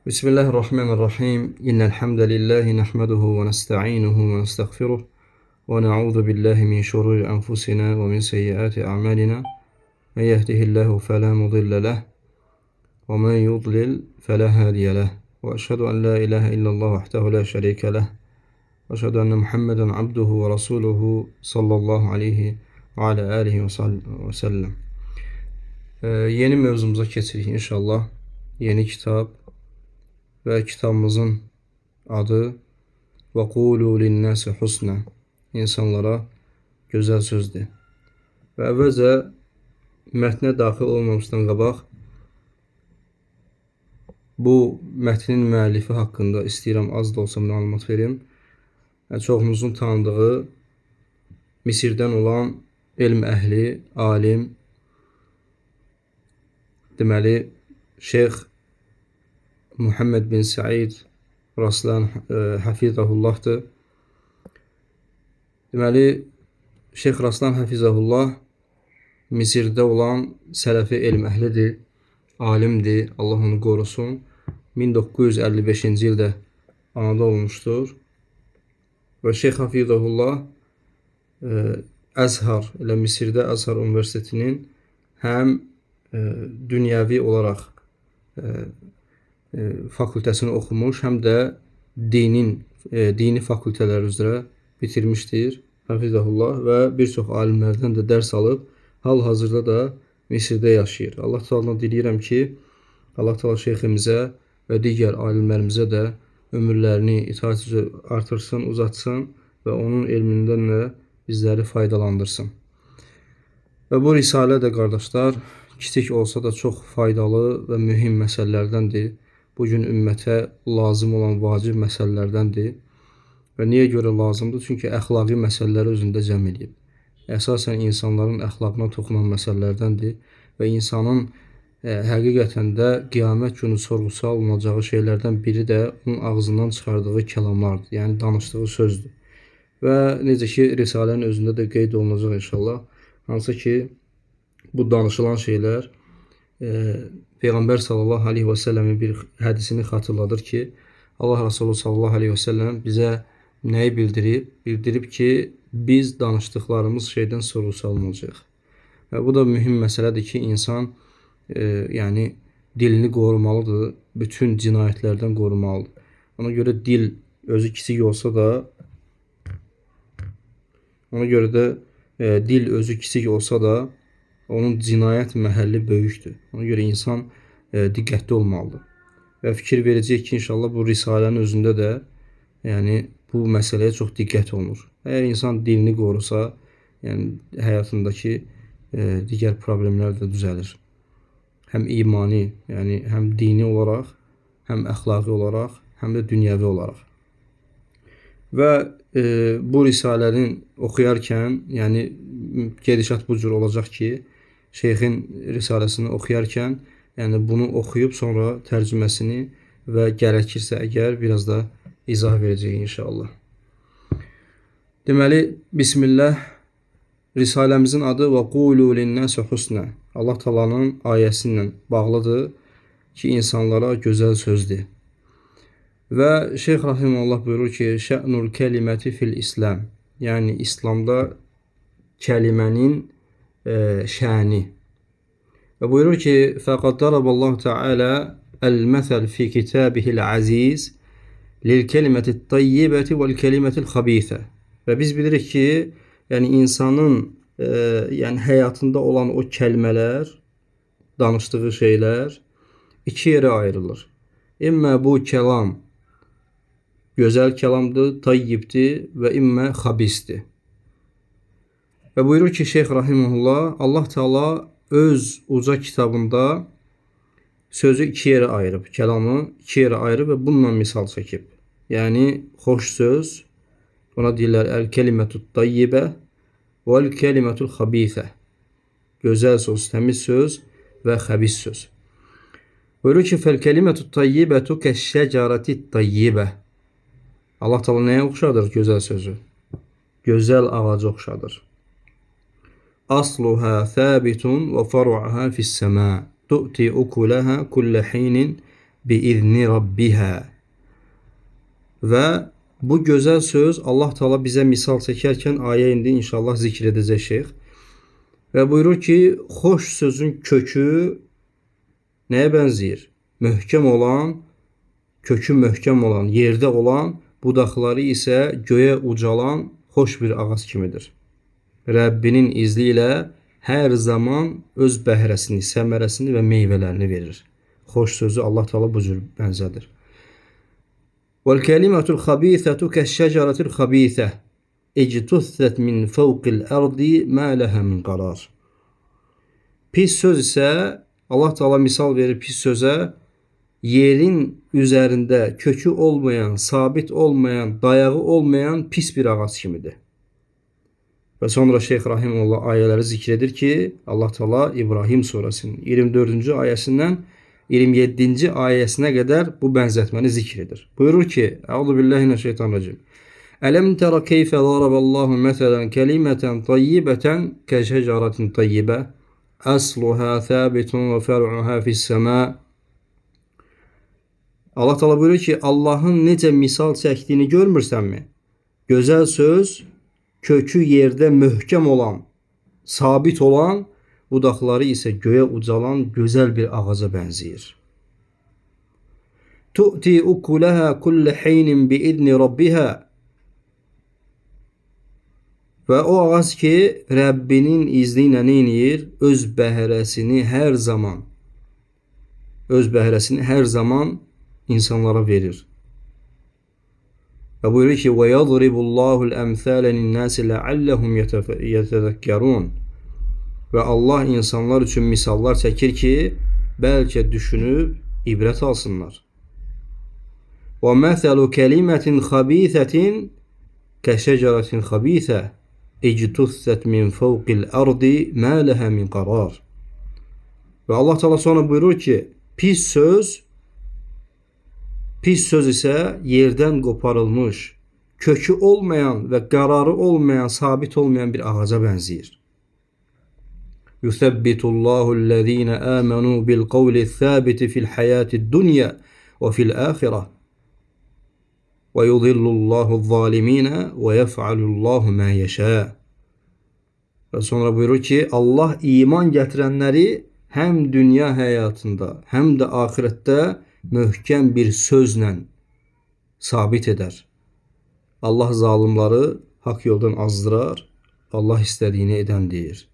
بسم الله الرحمن الرحيم إن الحمد لله نحمده ونستعينه ونستغفره ونعوذ بالله من شرور أنفسنا ومن سيئات أعمالنا من يهده الله فلا مضل له ومن يضلل فلا هادي له وأشهد أن لا إله إلا الله وحده لا شريك له وأشهد أن محمدا عبده ورسوله صلى الله عليه وعلى آله وسلم. Yeni mövzumuza keçirik inşallah. Yeni kitab və kitabımızın adı Və qulu linnəsi husnə, insanlara gözəl sözdür. Və əvvəlcə mətnə daxil olmamışdan qabaq bu mətnin müəllifi haqqında istəyirəm az da olsa məlumat verim. Çoxumuzun tanıdığı Misirdən olan elm əhli, alim, deməli Şeyx Muhammed bin Said Raslan Hafizahullahdır. Deməli, Şeyx Raslan Hafizahullah Misirdə olan sələfi elm əhlidir, alimdir, Allah onu qorusun. 1955-ci ildə anadan olmuşdur. Və Şeyx Hafizahullah Əzhar, elə Misirdə Əzhar Universitetinin həm dünyəvi olaraq fakültəsini oxumuş, həm də dini fakültələr üzrə bitirmişdir Hafizahullah və bir çox alimlərdən də dərs alıb, hal-hazırda da Misirdə yaşayır. Allah Teala'dan diləyirəm ki, Allah Teala şeyximizə və digər alimlərimizə də ömürlərini itaat üzrə artırsın, uzatsın və onun elmindən də bizləri faydalandırsın. Və bu risalə də qardaşlar, kiçik olsa da çox faydalı və mühüm məsələlərdəndir. Bugün ümmətə lazım olan vacib məsələlərdəndir. Və niyə görə lazımdır? Çünki əxlaqi məsələləri özündə cəm edib. Əsasən insanların əxlaqına toxunan məsələlərdəndir və insanın həqiqətən də qiyamət günü sorğusu alınacağı şeylərdən biri də onun ağzından çıxardığı kəlamlardır, yəni danışdığı sözdür. Və necə ki, Risalənin özündə də qeyd olunacaq inşallah, hansı ki, bu danışılan şeylər Peyğəmbər sallallahu aleyhi və səlləmin bir hədisini xatırladır ki, Allah Resulü sallallahu aleyhi və səlləm bizə nəyi bildirib? Bildirib ki, biz danışdıqlarımız şeydən sorğu alınacaq. Və bu da mühüm məsələdir ki, insan yəni dilini qorumalıdır, bütün cinayətlərdən qorumalıdır. Ona görə dil özü kiçik olsa da, dil özü kiçik olsa da, onun cinayət məhəlli böyükdür. Ona görə insan diqqətli olmalıdır. Və fikir verəcək ki, inşallah bu risalənin özündə də yəni bu məsələyə çox diqqət olunur. Əgər insan dilini qorusa, yəni həyatındakı digər problemlər də düzəlir. Həm imani, yəni həm dini olaraq, həm əxlaqi olaraq, həm də dünyəvi olaraq. Və bu risalənin oxuyarkən, yəni gedişat bu cür olacaq ki, şeyxin risaləsini oxuyarkən, yəni bunu oxuyub sonra tərcüməsini və gərəkirsə əgər biraz da izah verəcək inşallah. Deməli, Bismillah, risaləmizin adı Və qulu linnəsi husnə. Allah Taala'nın ayəsi ilə bağlıdır ki, insanlara gözəl sözdür. Və Şeyx Rahimullah buyurur ki, şə'nul kəliməti fil İslam. Yəni, İslamda kəlimənin şəni. Və buyurur ki, fəqad daraballahu Teala el-məsəl fi kitabihil aziz lil kelimətit tayyibəti vəl kelimətil xabisə. Və biz bilirik ki, yəni insanın yəni həyatında olan o kəlmələr, danışdığı şeylər iki yerə ayrılır. İmmə bu kəlam gözəl kəlamdır, tayyibdir və immə xabisdir. Və buyurur ki, Şeyx Rahimullah, Allah Teala öz uca kitabında sözü iki yerə ayırıb, kəlamı iki yerə ayırıb və bununla misal çəkib. Yəni, xoş söz, ona deyirlər əl-kəlimətut tayyibə və əl-kəlimətul xabisə. Gözəl söz, təmiz söz və xəbis söz. Buyurur ki, fəl-kəlimətut tayyibətu kəşşəcərətit tayyibə. Allah Teala nəyə oxşadır gözəl sözü? Gözəl ağacı oxşadır. Asluha thabitun və faru'aha fis-səma. Tu'ti ukulaha kulle hinin biizni rabbiha. Və bu gözəl söz Allah Teala bizə misal çəkərkən ayə indi inşallah zikr edəcək şeyx. Və buyurur ki, xoş sözün kökü nəyə bənzəyir? Möhkəm olan, kökü möhkəm olan, yerdə olan, budaqları isə göyə ucalan xoş bir ağac kimidir. Rəbbinin izni ilə hər zaman öz bəhrəsini, səmərəsini və meyvələrini verir. Xoş sözü Allah Teala bu cür bənzədir. وَالْكَلِمَةُ الْخَبِيثَةُ كَالشَّجَرَةِ الْخَبِيثَةِ اجْتُثَّتْ مِنْ فَوْقِ الْأَرْضِ مَا لَهَا مِنْ قَرَارٍ. Pis söz isə Allah Teala misal verir pis sözə, yerin üzərində kökü olmayan, sabit olmayan, dayağı olmayan pis bir ağac kimidir. Və sonra Şeyx Rahimullah ayələri zikr edir ki, Allah Teala İbrahim surəsinin 24-cü ayəsindən 27-ci ayəsinə qədər bu bənzətməni zikr edir. Buyurur ki, Euzubillahimineşşeytanirracim. Ələm tərə keyfə daraballahu məsələn kəlimətən tayyibətən kəşəcəratin tayyibə əsluhə thəbitun və fər'uhə fissəmə. Allah Teala buyurur ki, Allahın necə misal çəkdiyini görmürsənmi? Gözəl söz, kökü yerdə möhkəm olan, sabit olan, budaqları isə göyə ucalan gözəl bir ağaca bənzəyir. Tu'ti ukulaha kulli hinin biizni rabbiha. Və o ağac ki, Rəbbinin izni ilə neynir? Öz bəhrəsini hər zaman insanlara verir. Və buyurur ki, وَيَضْرِبُ اللّٰهُ الْأَمْثَالَ لِلنَّاسِ لَعَلَّهُمْ يَتَذَكَّرُونَ. Və Allah insanlar üçün misallar çəkir ki, bəlkə düşünüb ibrət alsınlar. وَمَثَلُ كَلِمَةٍ خَبِيثَةٍ كَشَجَرَةٍ خَبِيثَةٍ اجْتُثَّتْ مِنْ فَوْقِ الْأَرْضِ مَا لَهَا مِنْ قَرَارٍ. Və Allah Teala sonra buyurur ki, pis söz isə yerdən qoparılmış, kökü olmayan və qərarı olmayan, sabit olmayan bir ağaca bənzəyir. يثبت الله الذين آمنوا بالقول الثابت في الحياة الدنيا وفي الآخرة ويضل الله الظالمين ويفعل الله ما يشاء. Və sonra buyurur ki, Allah iman gətirənləri həm dünya həyatında, həm də axirətdə möhkəm bir sözlə sabit edər. Allah zalimları haqq yoldan azdırar, Allah istədiyini edən deyir.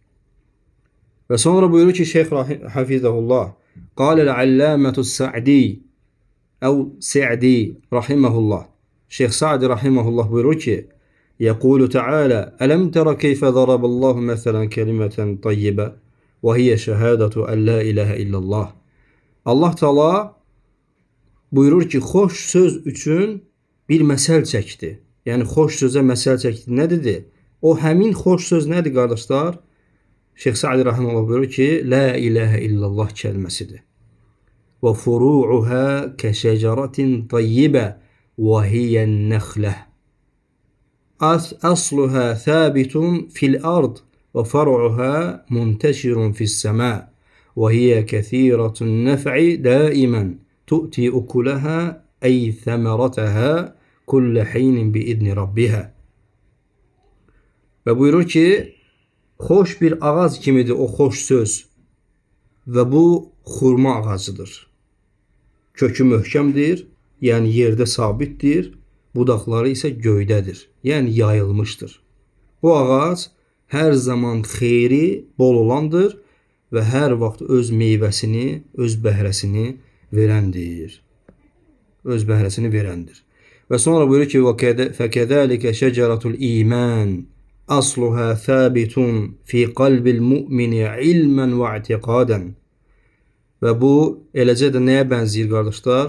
Və sonra buyurur ki, Şeyx Hafizəhullah, Qâle'l-Allâmetus Sa'di Sa'di rahimehullah. Şeyx Sa'di rahimehullah buyurur ki, Yəqulu Teala, Ələm tərə keyfə zaraballahu məsələn kəlimətən tayyibə və hiyə şəhədətu ən la iləhə illallah. Allah Teala buyurur ki, xoş söz üçün bir məsəl çəkdi. Yəni, xoş sözə məsəl çəkdi. Nə dedi? O həmin xoş söz nədir, qardaşlar? Şeyx Sa'di rahimehullah buyurur ki, la iləhə illallah kəlməsidir. Və furu'uha kəşəcəratin tayyibə və hiyyən nəxləh. Asluha thabitun fil ard və far'uha munteşirun fissəmə və hiyə kəthirətun nəf'i daimən tu'ti ukulaha ey thəmərətəhə kullə heynin biidni rabbihə. Və buyurur ki, xoş bir ağac kimidir o xoş söz və bu xurma ağacıdır. Kökü möhkəmdir, yəni yerdə sabitdir, budaqları isə göydədir, yəni yayılmışdır. Bu ağac hər zaman xeyri bol olandır və hər vaxt öz meyvəsini, öz bəhrəsini verəndir. Öz bəhrəsini verəndir. Və sonra buyurur ki, فَكَذَٰلِكَ شَجَرَةُ الْإِيمَانِ أَصْلُهَا ثَابِتٌ فِي قَلْبِ الْمُؤْمِنِ عِلْمًا وَاعْتِقَادًا. Və bu eləcə də nəyə bənzəyir, qardaşlar?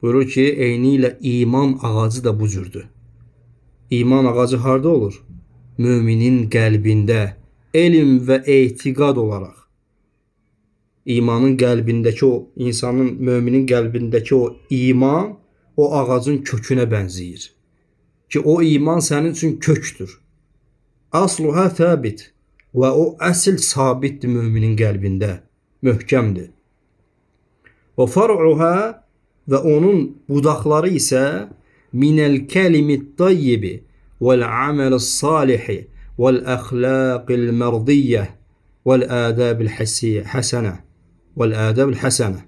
Buyurur ki, eyni ilə iman ağacı da bu cürdür. İman ağacı harda olur? Müminin qəlbində, elm və etiqad olaraq. İmanın qəlbindəki o, insanın, müminin qəlbindəki o iman, o ağacın kökünə bənzəyir. Ki o iman sənin üçün köktür. Asluha thabit. Və o əsl sabitdir müminin qəlbində. Möhkəmdir. Və far'uha və onun budaqları isə minəl kəlimit tayyibi vəl aməlis salihi vəl əxlaqil mərdiyyə vəl adabil həsənə vəl adabil həsənə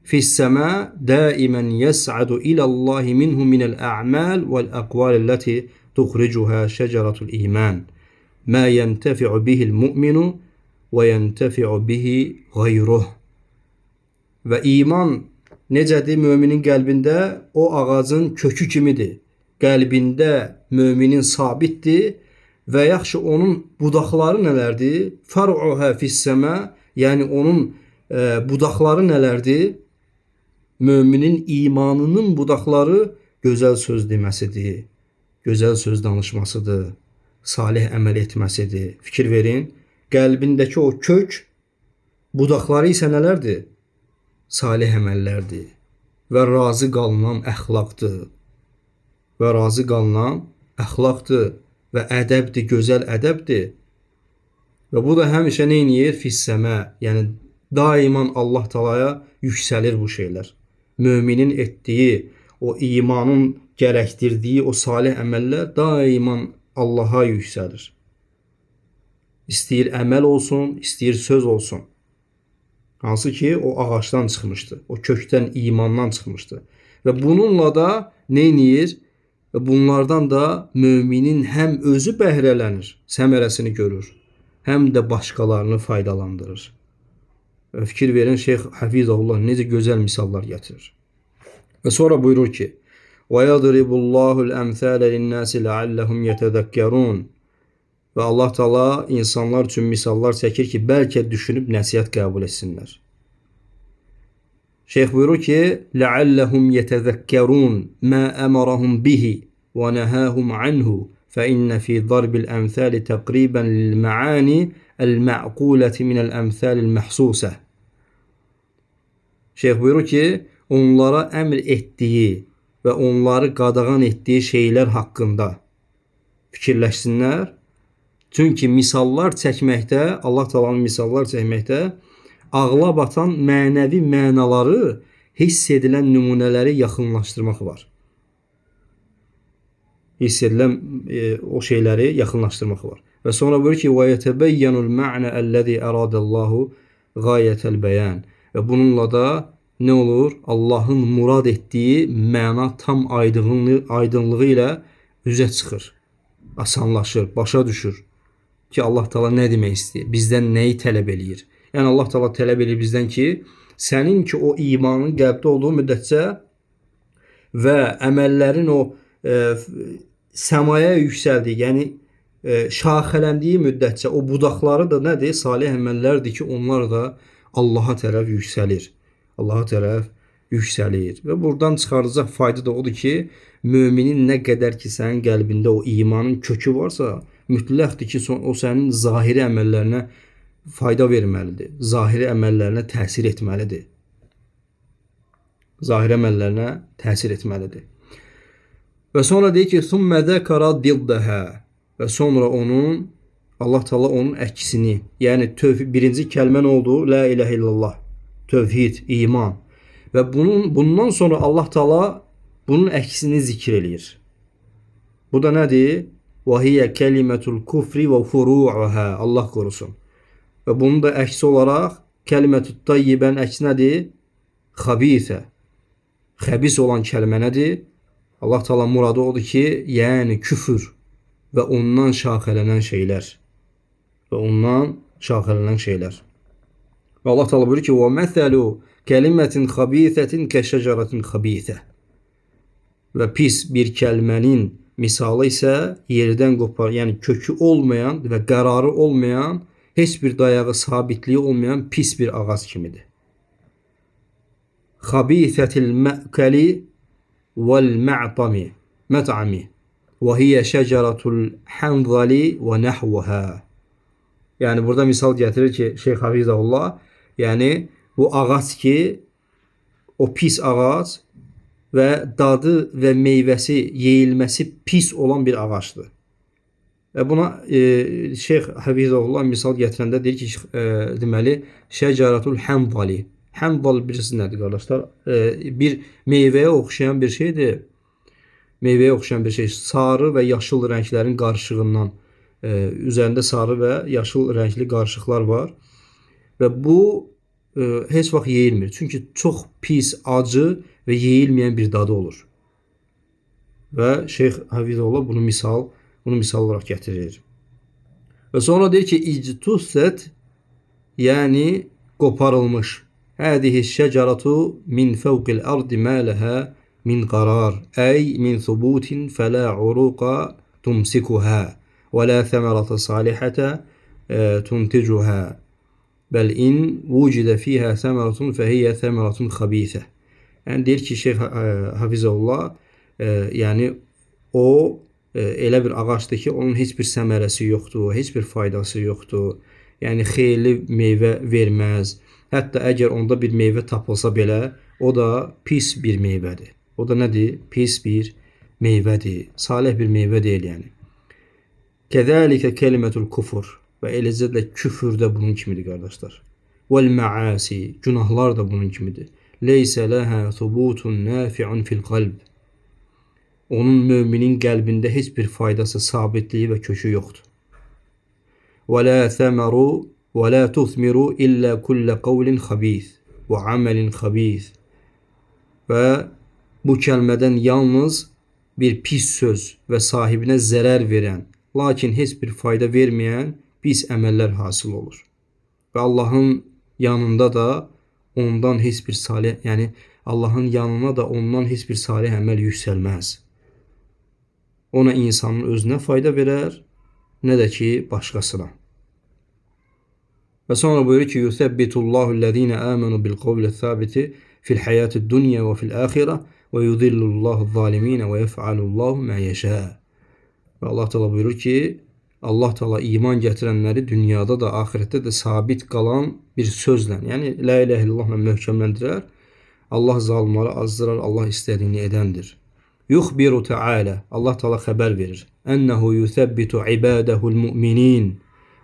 fissəmə daimən yəs'adu iləllahi minhu minəl ə'mal vəl əqvalilləti tuxricuhə şəcərətul iman mə yəntəfi'u bihil mu'minu və yəntəfi'u bihi qayruh. Və iman necədir möminin qəlbində? O ağacın kökü kimidir. Qəlbində möminin sabitdir və yaxşı onun budaqları nələrdir? Far'uhə fissəmə, yəni onun budaqları nələrdir? Möminin imanının budaqları gözəl söz deməsidir, gözəl söz danışmasıdır, salih əməl etməsidir. Fikir verin, qəlbindəki o kök, budaqları isə nələrdir? Salih əməllərdir və razı qalınan əxlaqdır. Və razı qalınan əxlaqdır və ədəbdir, gözəl ədəbdir. Və bu da həmişə nə edir? Fissəmə, yəni daiman Allah Taalaya yüksəlir bu şeylər. Möminin etdiyi, o imanın gərəkdirdiyi o salih əməllər daiman Allaha yüksəlir. İstəyir əməl olsun, istəyir söz olsun. Hansı ki, o ağacdan çıxmışdı, o kökdən, imandan çıxmışdı. Və bununla da nə edir? Və bunlardan da möminin həm özü bəhrələnir, səmərəsini görür, həm də başqalarını faydalandırır. Fikir verin, Şeyx Hafizullah necə gözəl misallar gətirir. Və sonra buyurur ki: "Və yadribullahul əmsələ linnəsi ləalləhum yetəzəkkərun." Və Allah Taala insanlar üçün misallar çəkir ki, bəlkə düşünüb nəsihət qəbul etsinlər. Şeyx buyurur ki: "Ləalləhum yetəzəkkərun mə əmərəhum bihi və nəhəhum anhu fəinnə fi darbil əmsəli təqribən lil məani el-mə'quləti minəl əmsəlil məhsusə." Şeyx buyurur ki, onlara əmr etdiyi və onları qadağan etdiyi şeylər haqqında fikirləşsinlər. Çünki misallar çəkməkdə, Allah Taala'nın misallar çəkməkdə ağla batan mənəvi mənaları, hiss edilən nümunələri yaxınlaşdırmaq var. Hiss edilən o şeyləri yaxınlaşdırmaq var. Və sonra buyurur ki: "Və yetəbəyyanul ma'na əlləzi əradəllahu gayətəl bəyan." Və bununla da nə olur? Allahın murad etdiyi məna tam aydınlığı ilə üzə çıxır, asanlaşır, başa düşür ki, Allah Taala nə demək istəyir, bizdən nəyi tələb eləyir. Yəni Allah Taala tələb edir bizdən ki, sənin ki o imanın qəlbdə olduğu müddətcə və əməllərin o səmaya yüksəldiyi, yəni şaxələndiyi müddətcə o budaqları da nədir? Salih əməllərdir ki, onlar da Allaha tərəf yüksəlir. Allaha tərəf yüksəlir. Və buradan çıxaracaq fayda da odur ki, möminin nə qədər ki sənin qəlbində o imanın kökü varsa, mütləqdir ki, o sənin zahiri əməllərinə fayda verməlidir. Zahiri əməllərinə təsir etməlidir. Zahiri əməllərinə təsir etməlidir. Və sonra deyir ki, "Thumma zakara diddəha." Və sonra onun Allah Taala onun əksini, yəni birinci kəlmə nə oldu? La ilahe illallah. Tövhid, iman. Və bundan sonra Allah Taala bunun əksini zikr eləyir. Bu da nədir? Və hiyə kəlimətul kufri və furu'uha. Allah qorusun. Və bunun da əksi olaraq kəlimetut tayyibənin əksi nədir? Xabisə. Xəbis olan kəlmə nədir? Allah Taala muradı odur ki, yəni küfür və ondan şaxələnən şeylər. Və ondan şaxələnən şeylər. Və Allah Taala buyurur ki: "Və məsəlu kəlimətin xabisətin kəşəcərətin xabisə." Və pis bir kəlmənin misalı isə yerdən qopar, yəni kökü olmayan və qərarı olmayan, heç bir dayağı sabitliyi olmayan pis bir ağac kimidir. Xabisətil mə'kəli vəl mət'ami və hiyə şəcərətul hanzali və nəhvəhə. Yəni burada misal gətirir ki, Şeyx Hafizullah, yəni bu ağac ki, o pis ağac və dadı və meyvəsi, yeyilməsi pis olan bir ağacdır. Və buna Şeyx Hafizullah misal gətirəndə deyir ki, deməli, şəcərətul hanzali. Hanbal bilirsiniz nədir qardaşlar? Bir meyvəyə oxşayan bir şeydir. Meyvəyə oxşayan bir şey. Sarı və yaşıl rənglərin qarışığından üzərində sarı və yaşıl rəngli qarışıqlar var. Və bu heç vaxt yeyilmir. Çünki çox pis, acı və yeyilməyən bir dadı olur. Və Şeyx Hafizullah bunu misal olaraq gətirir. Və sonra deyir ki, ictusset, yəni qoparılmış. Hədihi şəcaratu min fəvqil ardi mə ləhə min qarar. Əy min thubutin fələ uruqa tumsikuhə və lə thəmərətə salihətə tunticuhə. Bəl in vucidə fiyhə thəmərətun fəhiyyə thəmərətun xabisə. Yəni deyir ki, Şeyx Hafizullah, yəni o elə bir ağacdır ki, onun heç bir səmərəsi yoxdur, heç bir faydası yoxdur. Yəni xeyirli meyvə verməz. Hətta əgər onda bir meyvə tapılsa belə, o da pis bir meyvədir. O da nədir? Pis bir meyvədir. Salih bir meyvə deyil yəni. Kəzəlikə kelimətul kufur. Və eləcə də küfür də bunun kimidir qardaşlar. Vəl məasi, günahlar da bunun kimidir. Leysə ləhə thubutun nafi'un fil qalb. Onun müminin qəlbində heç bir faydası, sabitliyi və kökü yoxdur. Və la thəməru və la tuthmiru illə kullə qavlin xabiz və amelin xabiz. Və bu kəlmədən yalnız bir pis söz və sahibinə zərər verən, lakin heç bir fayda verməyən pis əməllər hasıl olur. Və Allahın yanında da ondan heç bir salih, yəni Allahın yanına da ondan heç bir salih əməl yüksəlməz. Ona insanın özünə fayda verər, nə də ki başqasına. Və sonra buyurur ki, yusabbitullahu allazina amanu bil qawli sabiti fil hayatid dunya və fil axirə və yudillullahu zalimin və yef'alullahu ma yasha. Və Allah Teala buyurur ki, Allah Teala iman gətirənləri dünyada da, axirətdə də sabit qalan bir sözlə, yəni la ilahe illallahla möhkəmləndirər. Allah zalimləri azdırar, Allah istədiyini edəndir. Yuxbiru Teala, Allah Teala xəbər verir. Ənəhu yusabbitu ibadahul mu'minin.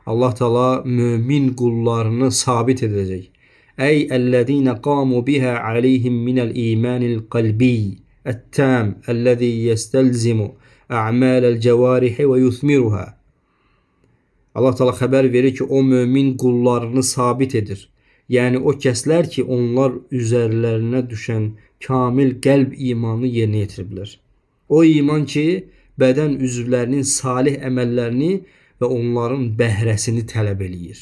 Allah Teala mömin qullarını sabit edəcək. Ey ellezine qamu biha aleyhim minel imanil qalbi et-tam ellezî yestelzimu a'malel cevarihi ve yuthmiruha. Allah Teala xəbər verir ki, o mömin qullarını sabit edir. Yəni o kəslər ki, onlar üzərlərinə düşən kamil qəlb imanı yerinə yetiriblər. O iman ki, bədən üzvlərinin salih əməllərini və onların bəhrəsini tələb eləyir.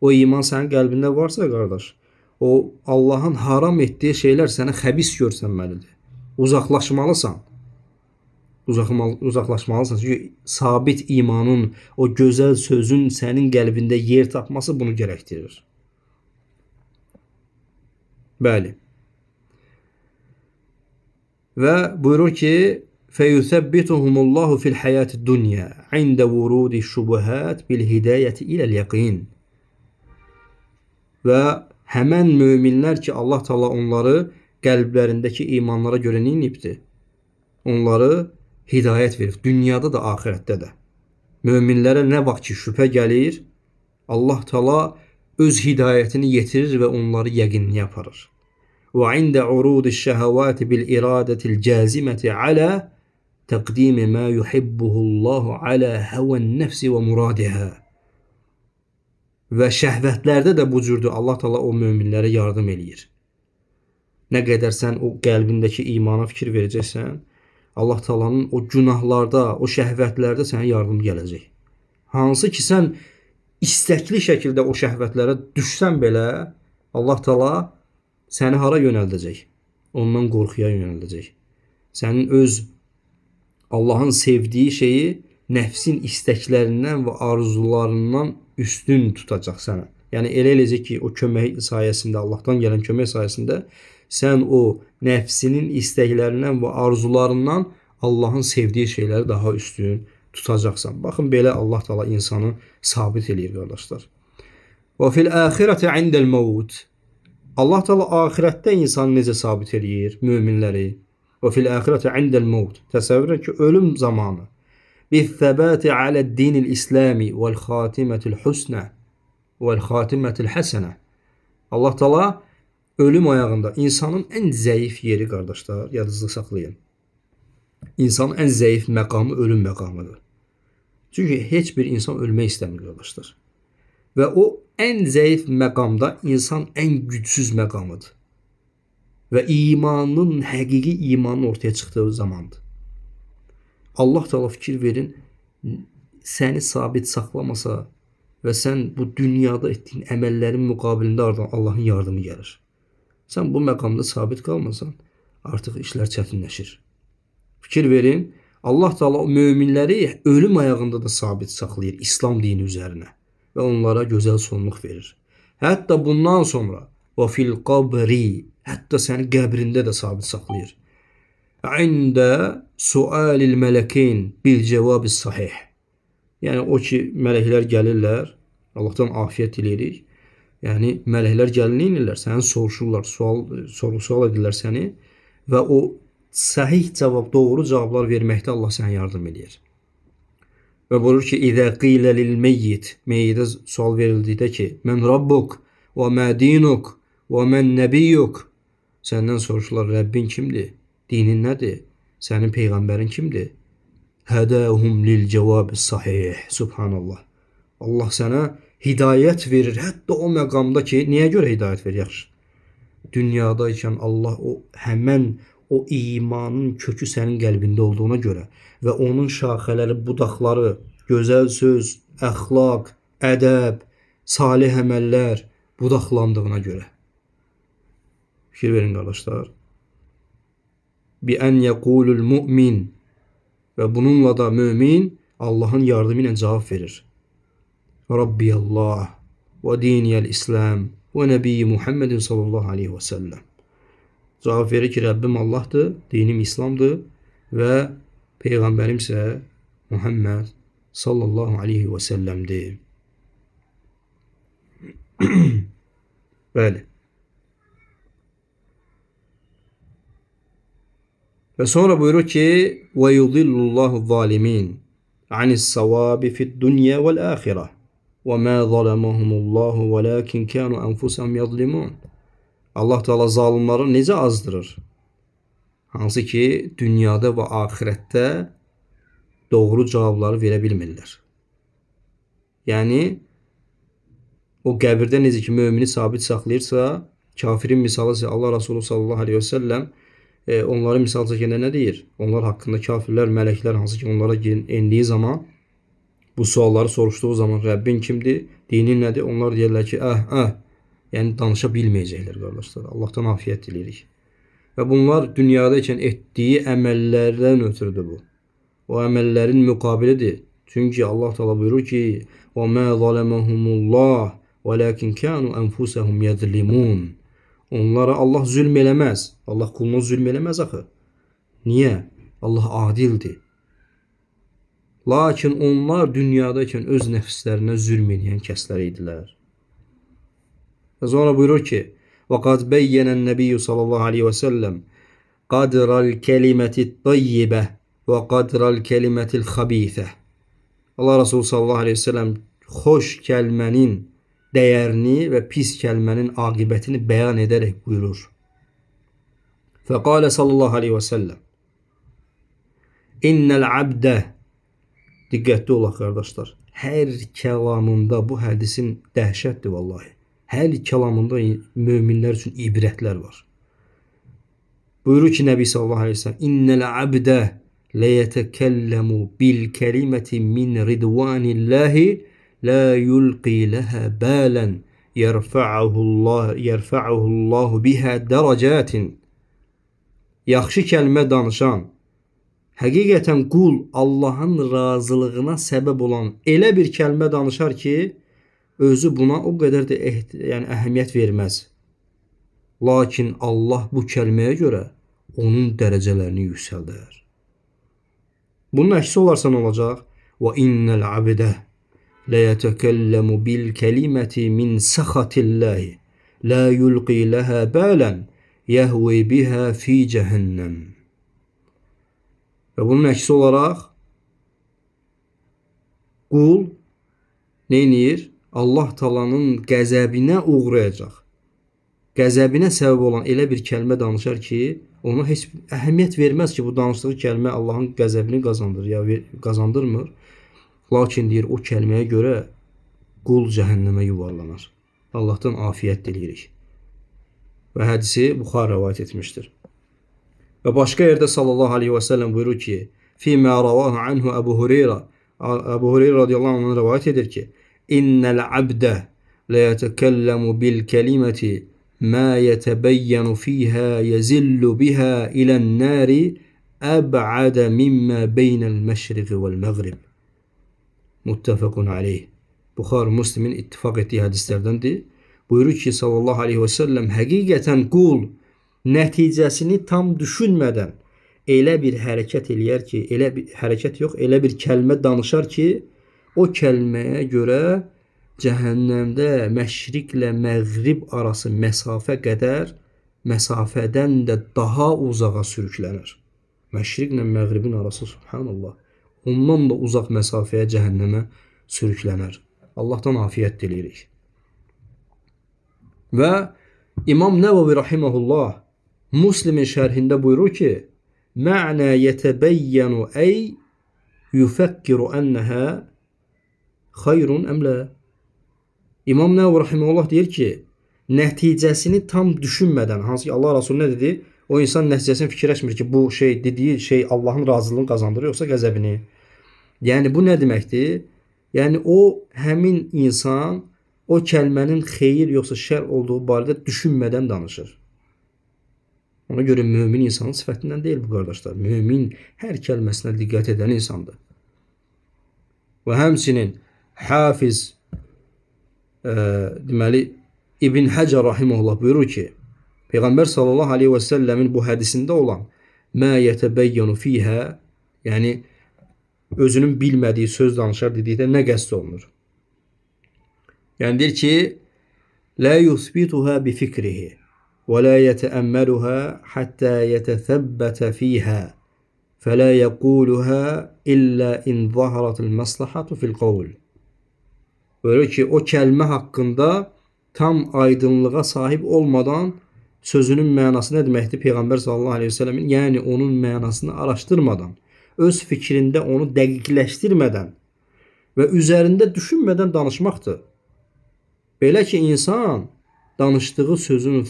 O iman sənin qəlbində varsa, qardaş, o Allahın haram etdiyi şeylər sənə xəbis görsənməlidir. Uzaqlaşmalısan. Uzaqlaşmalısan. Çünki sabit imanın, o gözəl sözün sənin qəlbində yer tapması bunu gərəkdirir. Bəli. Və buyurur ki, فَيُثَبِّتُهُمُ اللّٰهُ فِي الْحَيَاةِ الدُّنْيَا عِنْدَ وُرُودِ الشُّبُهَاتِ بِالْهِدَايَةِ إِلَى الْيَقِينِ. Və həmən möminlər ki, Allah Teala onları qəlblərindəki imanlara görə neyibdir? Onları hidayət verir. Dünyada da, axirətdə də. Möminlərə nə vaxt ki şübhə gəlir, Allah Teala öz hidayətini yetirir və onları yəqinliyə aparır. Və ində urudi şəhəvati bil iradətil cəziməti alə təqdimi mə yuhibbəhullahu alə həvən nəfsi və muradihə. Və şəhvətlərdə də bu cürdür. Allah Teala o möminlərə yardım eləyir. Nə qədər sən o qəlbindəki imana fikir verəcəksən, Allah Teala'nın o günahlarda, o şəhvətlərdə sənə yardım gələcək. Hansı ki sən istəkli şəkildə o şəhvətlərə düşsən belə, Allah Teala səni hara yönəldəcək? Ondan qorxuya yönəldəcək. Sənin öz Allahın sevdiyi şeyi nəfsin istəklərindən və arzularından üstün tutacaq sənə. Yəni elə eləcək ki, o kömək sayəsində, Allahdan gələn kömək sayəsində sən o nəfsinin istəklərindən və arzularından Allahın sevdiyi şeyləri daha üstün tutacaqsan. Baxın, belə Allah Teala insanı sabit eləyir, qardaşlar. Və fil axirəti indəl mevt. Allah Teala axirətdə insanı necə sabit eləyir? Möminləri. Və fil axirəti indəl mevt. Təsəvvür et ki, ölüm zamanı. Bi'th-thabati alə'd-dinil-islami vəl-xatimətil-husnə vəl-xatimətil-həsənə. Allah Taala ölüm ayağında insanın en zəif yeri qardaşlar, yadınızda saxlayın. İnsanın en zəif məqamı ölüm məqamıdır. Çünki heç bir insan ölmək istəmir qardaşlar. Və o en zəif məqamda insan en gücsüz məqamıdır. Və imanın, həqiqi imanın ortaya çıxdığı zamandır. Allah Teala fikir verin, səni sabit saxlamasa və sən bu dünyada etdiyin əməllərin müqabilində ardından Allahın yardımı gəlir. Sən bu məqamda sabit qalmasan, artıq işlər çətinləşir. Fikir verin, Allah Teala o möminləri ölüm ayağında da sabit saxlayır İslam dini üzərinə və onlara gözəl sonluq verir. Hətta bundan sonra və fil qabri, hətta səni qəbrində də sabit saxlayır. İndə sualil mələkin bil cavabis sahih. Yəni o ki, mələklər gəlirlər, Allahdan afiyət diləyirik. Yəni mələklər gəlinirlər, səni soruşurlar, sual edirlər səni və o sahih cavab, doğru cavablar verməkdə Allah sənə yardım edir. Və buyurur ki, İzə qilə lil meyyit, meyyidə sual verildikdə ki, mən rabbuk və mə dinuk və mən nəbiyyuk. Səndən soruşurlar, Rəbbin kimdir? Dinin nədir? Sənin peyğəmbərin kimdir? Hədəhum lil cavabis sahih. Subhanallah. Allah sənə hidayət verir. Hətta o məqamda ki, niyə görə hidayət verir? Yaxşı. Dünyadaykən Allah həmən o imanın kökü sənin qəlbində olduğuna görə və onun şaxələri, budaqları, gözəl söz, əxlaq, ədəb, salih əməllər budaqlandığına görə. Fikir verin qardaşlar. Bi ən yəqulul mümin və bununla da mümin Allahın yardımı ilə cavab verir. Rabbiyallah və diniyəl İslam və Nəbiyyi Muhammedin sallallahu aleyhi və səlləm. Cavab verir ki, Rəbbim Allahdır, dinim İslamdır və Peyğəmbərim isə Muhammed sallallahu aleyhi və səlləmdir. Bəli. Və sonra buyurur ki, və yudillullahu zalimin anis savabi fid dunya vel ahireh və mə zalamahumullahu velakin kanu anfusahum yadlimun. Allah Teala zalimləri necə azdırır? Hansı ki, dünyada və axirətdə doğru cavabları verə bilmirlər. Yəni, o qəbirdə necə ki, mömini sabit saxlayırsa, kafirin misalı isə Allah Resulü sallallahu aleyhi və səlləm onları misal çəkəndə nə deyir? Onlar haqqında kafirlər, mələklər hansı ki onlara endiyi zaman, bu sualları soruşduğu zaman Rəbbin kimdir, dinin nədir? Onlar deyirlər ki, yəni danışa bilməyəcəklər qardaşlar. Allahdan afiyət diləyirik. Və bunlar dünyadaykən etdiyi əməllərdən ötürüdür bu. O əməllərin müqabilidir. Çünki Allah Teala buyurur ki, وَمَا ظَلَمَهُمُ اللّٰهِ وَلَكِنْ كَانُوا أَنْفُسَهُمْ يَظْلِمُونَ. Onlara Allah zülm eləməz. Allah kuluna zülm eləməz axı. Niyə? Allah adildir. Lakin onlar dünyadaykən öz nəfslərinə zülm edən kəslər idilər. Və sonra buyurur ki, وَقَدْ بَيَّنَ النَّبِيُّ sallallahu aleyhi və səlləm قَدْرَ الْكَلِمَةِ الطَّيِّبَةِ وَقَدْرَ الْكَلِمَةِ الْخَبِيثَةِ. Allah Resulü sallallahu aleyhi və səlləm xoş kəlmənin dəyərini və pis kəlmənin aqibətini bəyan edərək buyurur. Fəqalə sallallahu aleyhi və səlləm İnnəl abdə. Diqqətli olaq qardaşlar. Hər kəlamında bu hədisin dəhşətdir vallahi. Hər kəlamında möminlər üçün ibrətlər var. Buyurur ki, Nəbi sallallahu aleyhi və səlləm İnnəl abdə ləyətəkəlləmu bil kəliməti min ridvanillahi la yulqi laha balan yerfa'uhu Allah biha daracatin. Yaxşı kəlmə danışan, həqiqətən qul Allahın razılığına səbəb olan elə bir kəlmə danışar ki, özü buna o qədər də yəni əhəmiyyət verməz. Lakin Allah bu kəlməyə görə onun dərəcələrini yüksəldər. Bunun əksi olarsa nə olacaq? Və innəl abdə ləyətəkəlləmu bil kəliməti min səxatillahi la yulqi laha balan yəhvi biha fi cəhənnəm. Və bunun əksi olaraq qul neynir? Allah Taala'nın qəzəbinə uğrayacaq. qəzəbinə səbəb olan elə bir kəlmə danışar ki, ona heç əhəmiyyət verməz ki, bu danışdığı kəlmə Allahın qəzəbini qazandırır ya qazandırmır. Lakin deyir, o kəlməyə görə qul cəhənnəmə yuvarlanar. Allahdan afiyət diləyirik. Və hədisi Buxari rivayet etmişdir. Və başqa yerdə sallallahu aleyhi və səlləm buyurur ki, Fīmə ravahu anhu Əbu Hureyra, Əbu Hureyra radiyallahu anh'ın rivayet edir ki, İnnəl abdə ləyətəkəlləmu bil kəliməti mə yətəbəyyənu fīhə yəzillu bihə ilən nəri əb'ədə mimmə beynəl məşriqi vəl məğrib. Muttəfəqun aleyh. Buxari Müslimin ittifaq etdiyi hədislərdəndir. Buyurur ki, sallallahu aleyhi və səlləm, həqiqətən qul nəticəsini tam düşünmədən elə bir hərəkət eləyər ki, elə bir hərəkət yox, elə bir kəlmə danışar ki, o kəlməyə görə cəhənnəmdə məşriqlə məğrib arası məsafə qədər, məsafədən də daha uzağa sürüklənər. Məşriqlə məğribin arası, subhanallah, ondan da uzaq məsafəyə cəhənnəmə sürüklənər. Allahdan afiyət diləyirik. Və İmam Nəvavi rahimehullah Müslimin şərhində buyurur ki, Mə'nə yətəbəyyənu ey yufəkkiru ənəhə xayrun əmlə. İmam Nəvavi rahimehullah deyir ki, nəticəsini tam düşünmədən, hansı ki Allah Rasulü nə dedi? O insan nəticəsini fikirləşmir ki, bu şey dediyi şey Allahın razılığını qazandırır, yoxsa qəzəbini. Yəni bu nə deməkdir? Yəni o həmin insan o kəlmənin xeyir yoxsa şər olduğu barədə düşünmədən danışır. Ona görə mömin insanın sifətindən deyil bu qardaşlar. Mömin hər kəlməsinə diqqət edən insandır. Və həmçinin Hafiz deməli İbn Həcər rahimehullah buyurur ki, Peyğəmbər sallallahu aleyhi və səlləmin bu hədisində olan mə yətəbəyyənu fīhə, yəni özünün bilmədiyi söz danışar dedikdə nə qəsd olunur? Yəni deyir ki, لا يثبتها بفكره ولا يتأملها حتى يتثبت فيها فلا يقولها إلا إن ظهرت المصلحة في القول. Böyle ki o kəlmə haqqında tam aydınlığa sahib olmadan sözünün mənası nə deməkdir Peyğəmbər sallallahu aleyhi ve sellemin? Yəni onun mənasını araşdırmadan, öz fikrində onu dəqiqləşdirmədən və üzərində düşünmədən danışmaqdır. Belə ki insan danışdığı sözün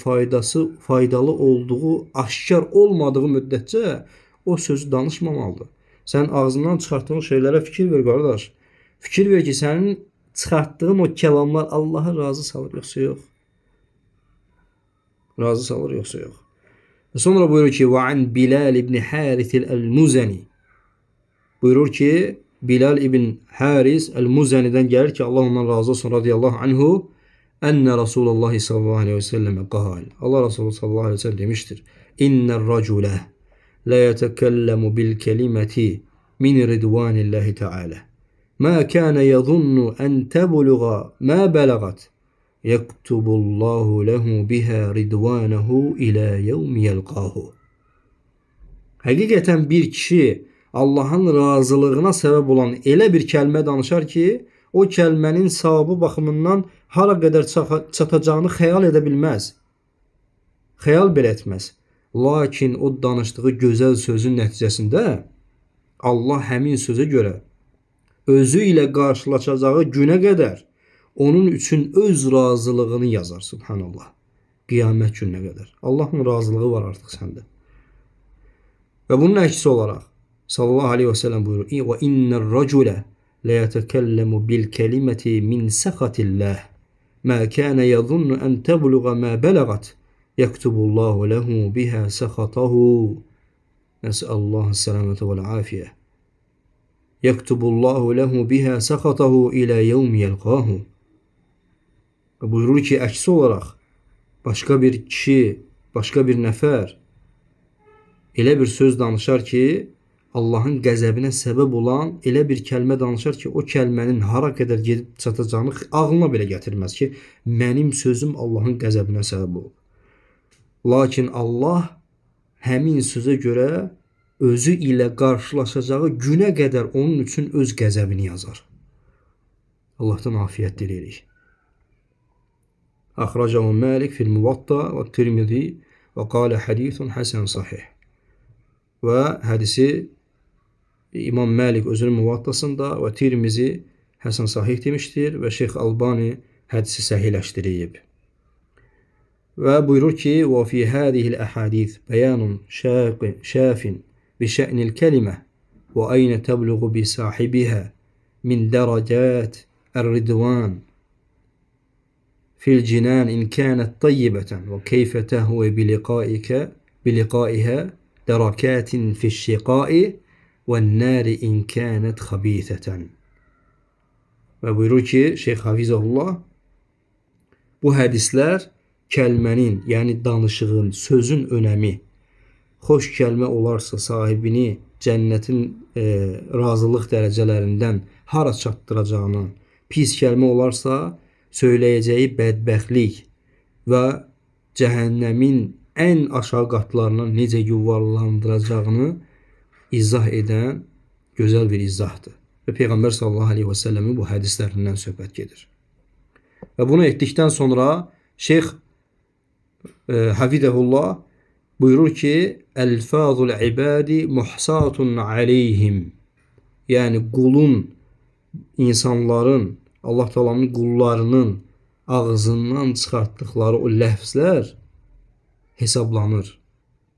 faydalı olduğu aşkar olmadığı müddətcə o sözü danışmamalıdır. Sən ağzından çıxartdığın şeylərə fikir ver qardaş. Fikir ver ki sənin çıxartdığın o kəlamlar Allah'a razı salır yoxsa yox. Razı salır yoxsa yox. Sonra buyurur ki və an Bilal ibn Haris el-Muzani. Buyurur ki Bilal ibn Haris el-Muzani'dən gəlir ki Allah ondan razı olsun radiyallahu anhu. Enne Resulullah sallallahu aleyhi ve sellem qal. Allah Resulü sallallahu aleyhi ve sellem demiştir. İnner racule la yetekellemu bil kelimeti min ridvanillahi teala. Ma kana yadhunnu en tebluğa ma belagat. Yektubullahu lehu biha ridvanahu ila yevmi yelqahu. Həqiqətən bir kişi Allahın razılığına səbəb olan elə bir kəlmə danışar ki, o kəlmənin savabı baxımından hara qədər çatacağını xəyal edə bilməz. Xəyal belə etməz. Lakin o danışdığı gözəl sözün nəticəsində Allah həmin sözə görə özü ilə qarşılaşacağı günə qədər onun üçün öz razılığını yazar. Subhanallah. Qiyamət gününə qədər. Allahın razılığı var artıq səndə. Və bunun əksi olaraq sallallahu aleyhi və səlləm buyurur. Və innər racule la yetekellemu bil kelimeti min sakatillah. Ma kana yadhunnu en tebluğa ma belagat. Yektubullahu lehu biha sakatahu. Nes'allahu selamete vel afiye. Yektubullahu lehu biha sakatahu ila yevmi yelqahu. Buyurur ki əksi olaraq başqa bir kişi, başqa bir nəfər elə bir söz danışar ki Allahın qəzəbinə səbəb olan elə bir kəlmə danışar ki o kəlmənin hara qədər gedib çatacağını ağlına belə gətirməz ki mənim sözüm Allahın qəzəbinə səbəb olur. Lakin Allah həmin sözə görə özü ilə qarşılaşacağı günə qədər onun üçün öz qəzəbini yazar. Allahdan afiyət diləyirik. Axracahu Malik fil Muvatta və Tirmizi və qala hadisun hasan sahih. Və hədisi İmam Malik özünün Muvattasında və Tirmizi Həsən Sahih demişdir və Şeyx Albani hədisi səhihləşdirib. Və buyurur ki, və fi hədihil əhadith bəyanun şafin bi şə'nil kəlimə və əynə təbluğu bi sahibihə min dərəcət ər-ridvan fil cinan in kânət tayyibatan və keyfə təhvə biliqaihə dərakatin fi'ş-şiqai ve'n-nâri in kânət xabîseten. Və buyurur ki, Şeyx Hafizəhullah, bu hədislər kəlmənin, yəni danışığın, sözün önəmi, xoş kəlmə olarsa sahibini cənnətin razılıq dərəcələrindən hara çatdıracağını, pis kəlmə olarsa söyləyəcəyi bədbəxtlik və cəhənnəmin ən aşağı qatlarına necə yuvarlandıracağını izah edən gözəl bir izahdır. Və Peyğəmbər sallallahu aleyhi və səlləmin bu hədislərindən söhbət gedir. Və bunu etdikdən sonra Şeyx Hafizəhullah buyurur ki, Əlfazul ibadi muhsatun aleyhim. Yəni qulun, insanların, Allah Taala'nın qullarının ağzından çıxartdıkları o ləfzlər hesablanır,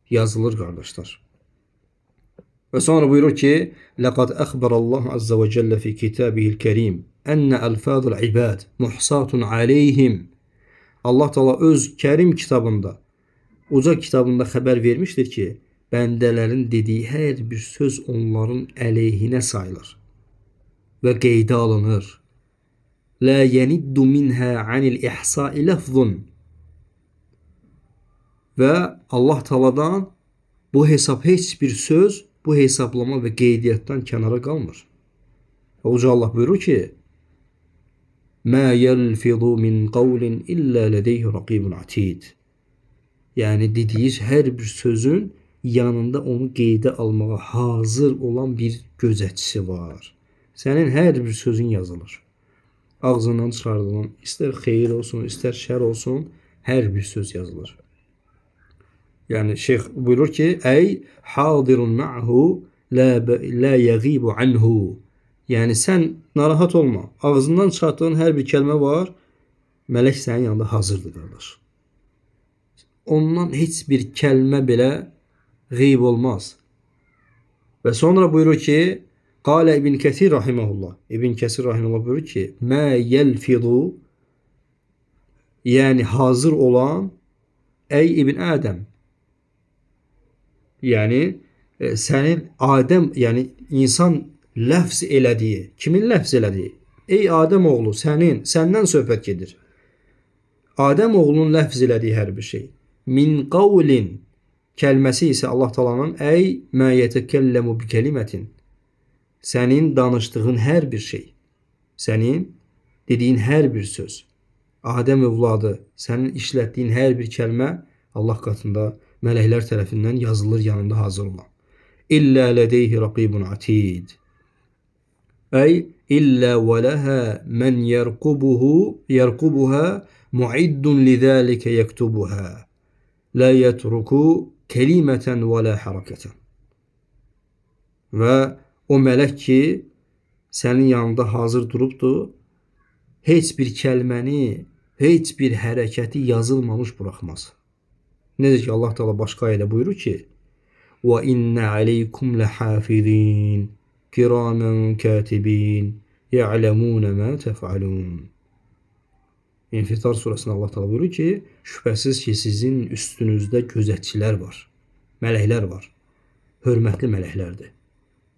yazılır qardaşlar. Və sonra buyurur ki, لَقَدْ أَخْبَرَ اللّٰهُ عَزَّ وَجَلَّ فِي كِتَابِهِ الْكَرِيمِ أَنَّ أَلْفَاظُ الْعِبَادِ مُحْصَاتٌ عَلَيْهِمْ. Allah Teala öz Kərim kitabında, uca kitabında xəbər vermişdir ki, bəndələrin dediyi hər bir söz onların əleyhinə sayılır və qeydə alınır. لَا يَنِدُّ مِنْهَا عَنِ الْإِحْصَاءِ لَفْظٌ. Və Allah Teala'dan bu hesab heç bir söz, bu hesablama və qeydiyyatdan kənara qalmır. Və Uca Allah buyurur ki, مَا يَلْفِظُ مِنْ قَوْلٍ إِلَّا لَدَيْهِ رَقِيبٌ عَتِيدٌ. Yəni dediyiz hər bir sözün yanında onu qeydə almağa hazır olan bir gözətçisi var. Sənin hər bir sözün yazılır. Ağzından çıxardılan, istər xeyir olsun, istər şər olsun, hər bir söz yazılır. Yəni Şeyx buyurur ki, Ey hadirun ma'hu la yaghibu anhu. Yəni sən narahat olma. Ağzından çıxartdığın hər bir kəlmə var, mələk sənin yanında hazırdır qardaş. Ondan heç bir kəlmə belə qeyb olmaz. Və sonra buyurur ki, Qala İbn Kəsir rahimehullah. İbn Kəsir rahimehullah buyurur ki, Mə yelfidu, yəni hazır olan ey İbn Adəm. Yəni sənin Adəm, yəni insan ləfz elədiyi, kimin ləfz elədiyi? Ey Adəm oğlu, səndən söhbət gedir. Adəm oğlunun ləfz elədiyi hər bir şey. Min qavlin kəlməsi isə Allah Taala'nın ey mə yetəkəlləmu bi kelimətin. Sənin danışdığın hər bir şey, sənin dediyin hər bir söz, Adəm övladı, sənin işlətdiyin hər bir kəlmə Allah qatında mələklər tərəfindən yazılır, yanında hazır olan. İllə lədeyhi raqibun atid. Ey illə və ləhə mən yerqubuha muiddun lidəlikə yektubuha. La yetruku kelimətən və la harakətən. Və o mələk ki, sənin yanında hazır durubdur, heç bir kəlməni, heç bir hərəkəti yazılmamış buraxmaz. Necə ki, Allah Teala başqa ayədə buyurur ki, وَإِنَّ عَلَيْكُمْ لَحَافِظِينَ كِرَامًا كَاتِبِينَ يَعْلَمُونَ مَا تَفْعَلُونَ. İnfitar surəsində Allah Teala buyurur ki, şübhəsiz ki, sizin üstünüzdə gözətçilər var, mələklər var, hörmətli mələklərdir.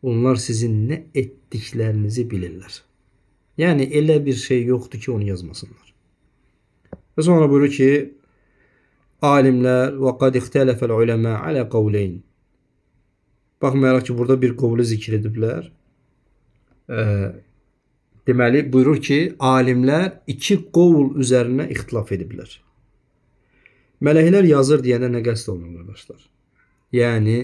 Onlar sizin nə etdiklərinizi bilirlər. Yəni, elə bir şey yoxdur ki, onu yazmasınlar. Və sonra buyurur ki, alimlər və qad ixtələfəl uləmə alə qavleyn. Baxmayaraq ki, burada bir qovlu zikr ediblər. Deməli, buyurur ki, alimlər iki qovul üzərinə ixtilaf ediblər. Mələklər yazır deyəndə nə qəsd olunur, qardaşlar? Yəni,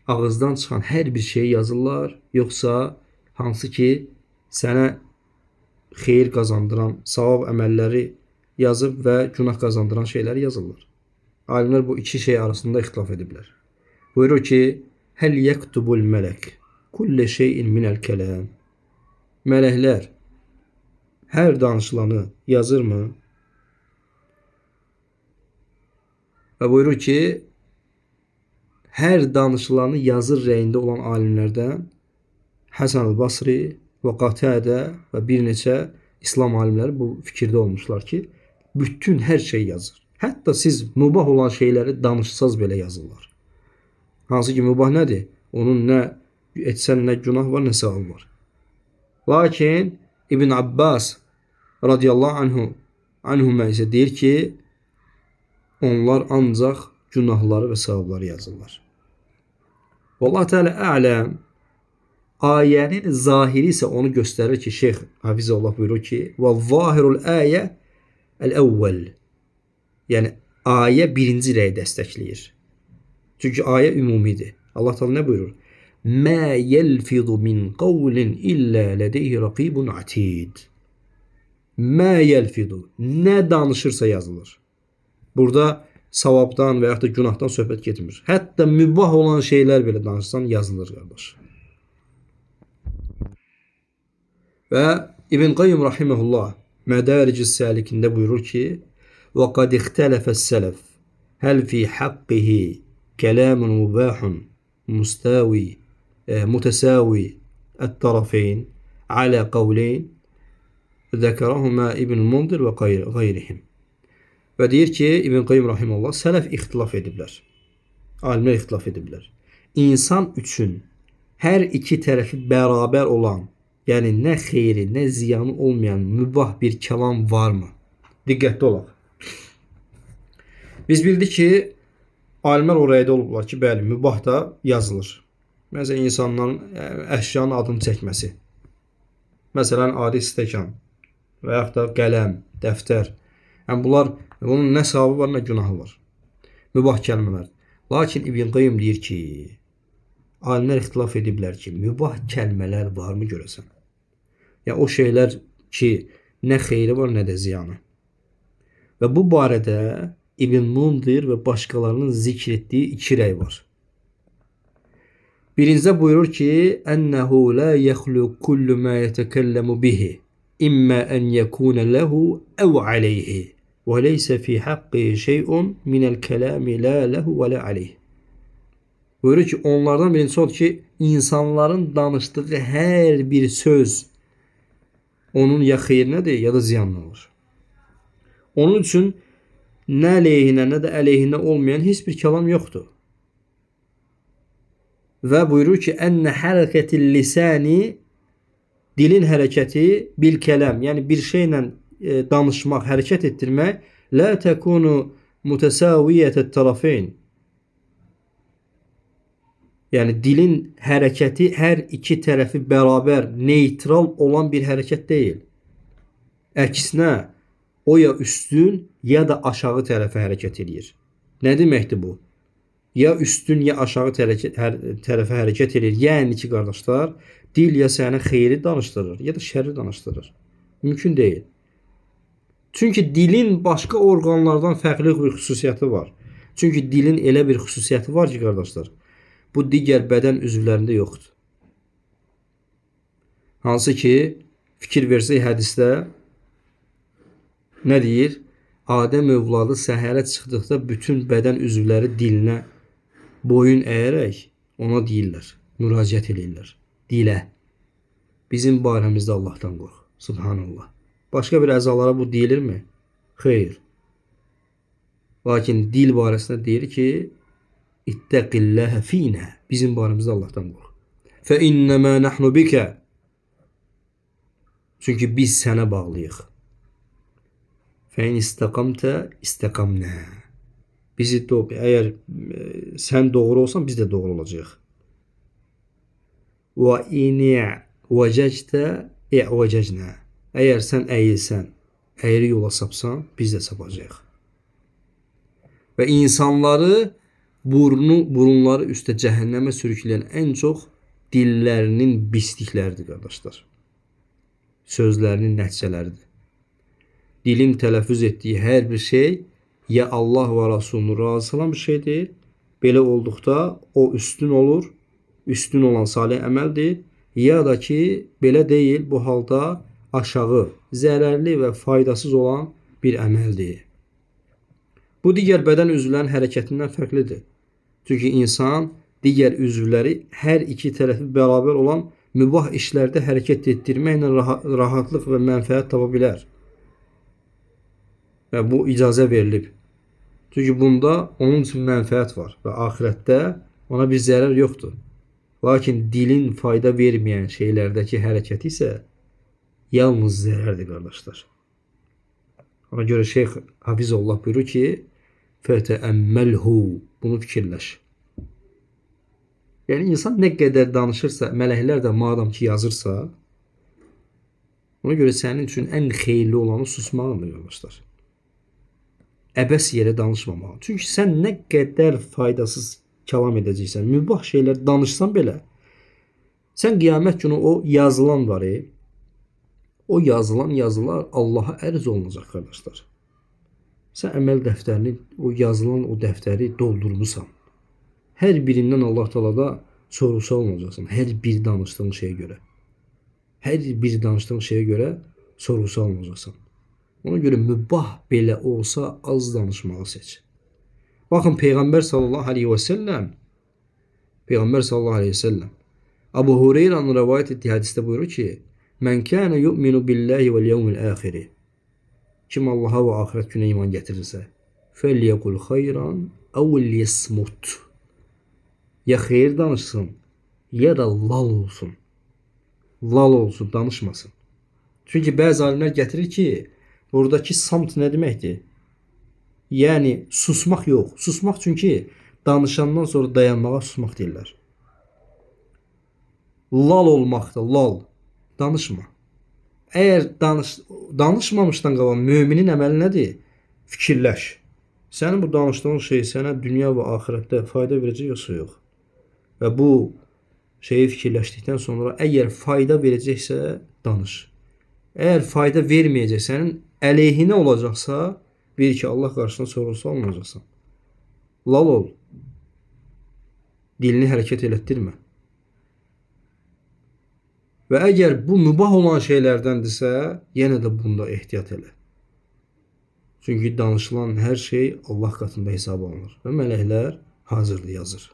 ağızdan çıxan hər bir şeyi yazırlar, yoxsa hansı ki, sənə xeyir qazandıran, savab əməlləri yazıb və günah qazandıran şeyləri yazırlar. Alimlər bu iki şey arasında ixtilaf ediblər. Buyurur ki, həl yaktubul mələk kulli şeyin minəl kələm. Mələklər hər danışılanı yazırmı? Və buyurur ki, hər danışılanı yazır rəyində olan alimlərdən Həsən el-Basri və Qatadə və bir neçə İslam alimləri bu fikirdə olmuşlar ki, bütün hər şey yazır. Hətta siz mübah olan şeyləri danışsaz belə yazırlar. Hansı ki mübah nədir? Onun nə etsən nə günah var, nə savab var. Lakin İbn Abbas radiyallahu anhuma isə deyir ki, onlar ancaq günahları və savabları yazırlar. Vallahu Teala a'lem. Ayənin zahiri isə onu göstərir ki, Şeyx Hafizullah buyurur ki, "Və-zahirul ayə el-evvel." Yəni ayə birinci rəyi dəstəkləyir. Çünki ayə ümumidir. Allah Teala nə buyurur? "Mə yelfizu min qawlin illə ledeyhi raqibun atid." Mə yelfizu. Nə danışırsa yazılır. Burada savabdan və ya da günahdan söhbət getmir. Hətta mübah olan şeylər belə danışsan yazılır, qardaş. Və İbn Qayyim rahimehullah Mədaricis Salikində buyurur ki, "Və qad ixtələfə's-sələf hal fi haqqihi kalamun mubahun mustawi mutasawi at-tarafayn ala qawlayn zəkarahuma İbn Mundir və qayrihim." Və deyir ki, İbn Qayyim rahimehullah sələf ixtilaf ediblər. Alimlər ixtilaf ediblər. İnsan üçün hər iki tərəfi bərabər olan, yəni nə xeyri, nə ziyanı olmayan mübah bir kəlam varmı? Diqqətli olaq. Biz bildik ki, alimlər o rəydə olublar ki, bəli, mübah da yazılır. Məsələn, insanların əşyanın adını çəkməsi. Məsələn, adi stəkan və yaxud da qələm, dəftər. Yəni bunlar, bunun nə savabı var, nə günahı var. Mübah kəlmələr. Lakin İbn Qayyim deyir ki, alimlər ixtilaf ediblər ki, mübah kəlmələr varmı görəsən? Yəni o şeylər ki, nə xeyri var, nə də ziyanı. Və bu barədə İbn Mundir və başqalarının zikr etdiyi iki rəy var. Birincisi buyurur ki, "Ənəhu la yaxlu kullu ma yetekallamu bihi, imma an yakuna lahu aw alayhi, və leysa fi haqqihi şey'un minel kelami la lahu və la alayhi." Buyurur ki, onlardan birincisi odur ki, insanların danışdığı hər bir söz onun ya xeyrinədir, ya da ziyanlı olur. Onun üçün nə əleyhinə, nə də əleyhinə olmayan heç bir kəlam yoxdur. Və buyurur ki, "Ənə hərəkətil lisani", dilin hərəkəti bil kələm, yəni bir şeylə danışmaq, hərəkət etdirmək, "la tekunu mutasaviyyətət tərəfeyn." Yəni dilin hərəkəti hər iki tərəfi bərabər, neytral olan bir hərəkət deyil. Əksinə, o ya üstün, ya da aşağı tərəfə hərəkət edir. Nə deməkdir bu? Ya üstün, ya aşağı tərəfə hərəkət edir. Yəni ki, qardaşlar, dil ya səni xeyri danışdırır, ya da şərri danışdırır. Mümkün deyil. Çünki dilin başqa orqanlardan fərqli bir xüsusiyyəti var. Çünki dilin elə bir xüsusiyyəti var ki, qardaşlar, bu digər bədən üzvlərində yoxdur. Hansı ki, fikir versək hədisdə nə deyir? Adəm övladı səhərə çıxdıqda bütün bədən üzvləri dilinə boyun əyərək ona deyirlər, müraciət edirlər. Dilə. Bizim barəmizdə Allahdan qorx. Subhanallah. Başqa bir əzalara bu deyilirmi? Xeyr. Lakin dil barəsində deyir ki, İttəqilləhə finə. Bizim barəmizdə Allahdan qorx. Fə innəmə nəhnu bikə. Çünki biz sənə bağlıyıq. Fə in istəqamtə istəqamnə. Bizi əgər sən doğru olsan, biz də doğru olacağıq. Və in vəcəctə i'vəcəcnə. Əgər sən əyilsən, əyri yola sapsan, biz də sapacağıq. Və insanları burunları üstə cəhənnəmə sürükləyən ən çox dillərinin pislikləridir, qardaşlar. sözlərinin nəticələridir. Dilin tələffüz etdiyi hər bir şey ya Allah və Rasulunu razı salan bir şeydir. Belə olduqda o üstün olur. Üstün olan salih əməldir. Ya da ki, belə deyil, bu halda aşağı, zərərli və faydasız olan bir əməldir. Bu digər bədən üzvlərinin hərəkətindən fərqlidir. Çünki insan digər üzvləri hər iki tərəfi bərabər olan mübah işlərdə hərəkət etdirməklə rahatlıq və mənfəət tapa bilər. Və bu icazə verilib. Çünki bunda onun üçün mənfəət var və axirətdə ona bir zərər yoxdur. Lakin dilin fayda verməyən şeylərdəki hərəkəti isə yalnız zərərdir, qardaşlar. Ona görə Şeyx Hafizullah buyurur ki, fətəəmməlhu, bunu fikirləş. Yəni insan nə qədər danışırsa, mələklər də madam ki yazırsa, ona görə sənin üçün ən xeyirli olanı susmağındır, qardaşlar. Əbəs yerə danışmamağı. Çünki sən nə qədər faydasız kəlam edəcəksən, mübah şeylər danışsan belə, sən qiyamət günü o yazılan var, o yazılan yazılar Allaha ərz olunacaq, qardaşlar. Sən əməl dəftərini, o yazılan o dəftəri doldurmusan. Hər birindən Allah Taala'da sorğu-sual olacaqsan. Hər bir danışdığın şeyə görə. Hər bir danışdığın şeyə görə sorğu-sual olacaqsan. Ona görə mübah belə olsa az danışmağı seç. Baxın Peyğəmbər sallallahu aleyhi və səlləm Abu Hureyranın rəvayət etdiyi hədisdə buyurur ki, Mən kənə yu'minu billahi vəl yevmil əxiri. Kim Allaha və axirət günə iman gətirirsə, fəlyəqul xayran əv liyesmut. Ya xeyir danışsın, ya da lal olsun. Lal olsun, danışmasın. Çünki bəzi alimlər gətirir ki, buradakı samt nə deməkdir? Yəni susmaq yox. Susmaq çünki danışandan sonra dayanmağa susmaq deyirlər. Lal olmaqdır, lal. Danışma. Əgər danışmamışdan qalan müminin əməli nədir? Fikirləş. Sənin bu danışdığın şey sənə dünya və axirətdə fayda verəcək yoxsa yox? Və bu şeyi fikirləşdikdən sonra əgər fayda verəcəksə danış. Əgər fayda verməyəcək, sənin əleyhinə olacaqsa, bil ki, Allah qarşısına sorğu-sual olacaqsan. Lal ol. Dilini hərəkət elətdirmə. Və əgər bu mübah olan şeylərdəndirsə, yenə də bunda ehtiyat elə. Çünki danışılan hər şey Allah qatında hesab olunur və mələklər hazırdır, yazır.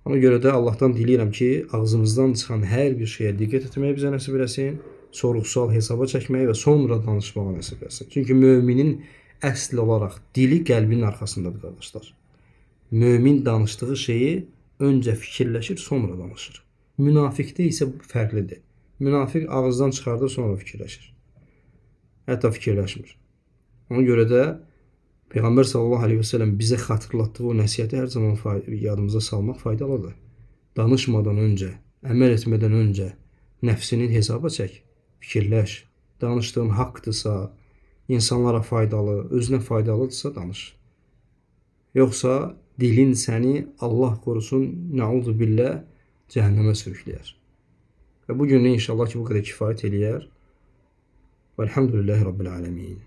Ona görə də Allahdan diləyirəm ki, ağzımızdan çıxan hər bir şeyə diqqət etməyi bizə nəsib eləsin, sorğu-sual hesaba çəkməyi və sonra danışmağı nəsib eləsin. Çünki müminin əsl olaraq dili qəlbinin arxasındadır, qardaşlar. Mümin danışdığı şeyi öncə fikirləşir, sonra danışır. Münafiqdə isə fərqlidir. Münafiq ağızdan çıxardır, sonra fikirləşir. Hətta fikirləşmir. Ona görə də Peyğəmbər sallallahu aleyhi və səlləm bizə xatırlatdığı o nəsihəti hər zaman yadımıza salmaq faydalıdır. Danışmadan öncə, əməl etmədən öncə nəfsinin hesaba çək, fikirləş. Danışdığın haqqdırsa, insanlara faydalı, özünə faydalıdırsa danış. Yoxsa dilin səni, Allah qorusun, nəuzu billah, cəhənnəmə sürükləyər. Və bugün inşallah ki, bu qədər kifayət eləyər. Velhamdülillahi Rabbil alemin.